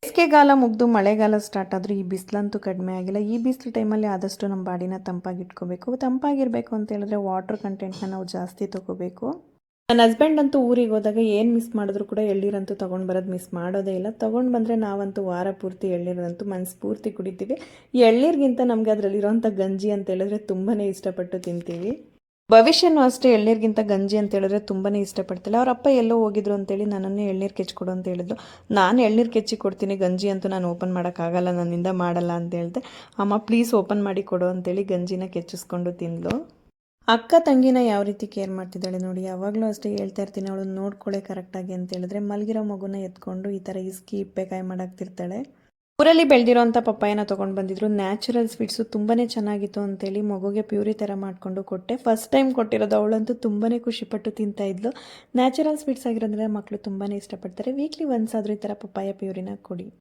ಬೇಸಿಗೆಗಾಲ ಮುಗಿದು ಮಳೆಗಾಲ ಸ್ಟಾರ್ಟ್ ಆದರೂ ಈ ಬಿಸಿಲಂತೂ ಕಡಿಮೆ ಆಗಿಲ್ಲ. ಈ ಬಿಸಿಲು ಟೈಮಲ್ಲಿ ಆದಷ್ಟು ನಮ್ಮ ಬಾಡಿನ ತಂಪಾಗಿಟ್ಕೋಬೇಕು. ತಂಪಾಗಿರಬೇಕು ಅಂತ ಹೇಳಿದ್ರೆ ವಾಟರ್ ಕಂಟೆಂಟ್ನ ನಾವು ಜಾಸ್ತಿ ತೊಗೋಬೇಕು. ನನ್ನ ಹಸ್ಬೆಂಡ್ ಅಂತೂ ಊರಿಗೆ ಹೋದಾಗ ಏನು ಮಿಸ್ ಮಾಡಿದ್ರು ಕೂಡ ಎಳ್ನೀರಂತೂ ತೊಗೊಂಡು ಬರೋದು ಮಿಸ್ ಮಾಡೋದೇ ಇಲ್ಲ. ತೊಗೊಂಡು ಬಂದರೆ ನಾವಂತೂ ವಾರ ಪೂರ್ತಿ ಎಳ್ನೀರಂತೂ ಮನಸ್ಫೂರ್ತಿ ಕುಡಿತೀವಿ. ಈ ಎಳ್ನೀರಿಗಿಂತ ನಮಗೆ ಅದರಲ್ಲಿರೋಂಥ ಗಂಜಿ ಅಂತ ಹೇಳಿದ್ರೆ ತುಂಬಾ ಇಷ್ಟಪಟ್ಟು ತಿಂತೀವಿ. ಭವಿಷ್ಯನೂ ಅಷ್ಟೇ ಎಳ್ನೀರಿಗಿಂತ ಗಂಜಿ ಅಂತ ಹೇಳಿದ್ರೆ ತುಂಬಾ ಇಷ್ಟಪಡ್ತಿಲ್ಲ. ಅವ್ರ ಅಪ್ಪ ಎಲ್ಲೋ ಹೋಗಿದ್ರು ಅಂತೇಳಿ ನನ್ನನ್ನೇ ಎಳ್ನೀರು ಕೆಚ್ಕೊಡು ಅಂತ ಹೇಳಿದ್ರು. ನಾನು ಎಳ್ನೀರು ಕೆಚ್ಚಿ ಕೊಡ್ತೀನಿ, ಗಂಜಿ ಅಂತೂ ನಾನು ಓಪನ್ ಮಾಡೋಕ್ಕಾಗಲ್ಲ, ನನ್ನಿಂದ ಮಾಡಲ್ಲ ಅಂತ ಹೇಳಿದೆ. ಅಮ್ಮ ಪ್ಲೀಸ್ ಓಪನ್ ಮಾಡಿ ಕೊಡು ಅಂತೇಳಿ ಗಂಜಿನ ಕೆಚ್ಚಿಸ್ಕೊಂಡು ತಿಂದಳು. ಅಕ್ಕ ತಂಗಿನ ಯಾವ ರೀತಿ ಕೇರ್ ಮಾಡ್ತಿದ್ದಾಳೆ ನೋಡಿ. ಯಾವಾಗಲೂ ಅಷ್ಟೇ ಹೇಳ್ತಾ ಇರ್ತೀನಿ, ಅವಳು ನೋಡ್ಕೊಳ್ಳೆ ಕರೆಕ್ಟಾಗಿ ಅಂತ ಹೇಳಿದ್ರೆ ಮಲಗಿರೋ ಮಗುನ ಎತ್ಕೊಂಡು ಈ ಥರ ಇಸ್ಕಿ ಇಪ್ಪೆಕಾಯಿ ಮಾಡಾಕ್ತಿರ್ತಾಳೆ. ಊರಲ್ಲಿ ಬೆಳೆದಿರೋಂಥ ಪಪ್ಪಾಯನ ತೊಗೊಂಡು ಬಂದಿದ್ರು. ನ್ಯಾಚುರಲ್ ಸ್ವೀಟ್ಸು ತುಂಬಾ ಚೆನ್ನಾಗಿತ್ತು ಅಂತೇಳಿ ಮಗುಗೆ ಪ್ಯೂರಿ ಥರ ಮಾಡಿಕೊಂಡು ಕೊಟ್ಟೆ. ಫಸ್ಟ್ ಟೈಮ್ ಕೊಟ್ಟಿರೋದು. ಅವಳಂತೂ ತುಂಬಾ ಖುಷಿಪಟ್ಟು ತಿಂತಾಯಿದ್ಲು. ನ್ಯಾಚುರಲ್ ಸ್ವೀಟ್ಸ್ ಆಗಿರೋದ್ರಿಂದ ಮಕ್ಕಳು ತುಂಬಾ ಇಷ್ಟಪಡ್ತಾರೆ. ವೀಕ್ಲಿ ಒನ್ಸ್ ಆದರೂ ಈ ಥರ ಪಪ್ಪಾಯ ಪ್ಯೂರಿನ ಕೊಡಿ.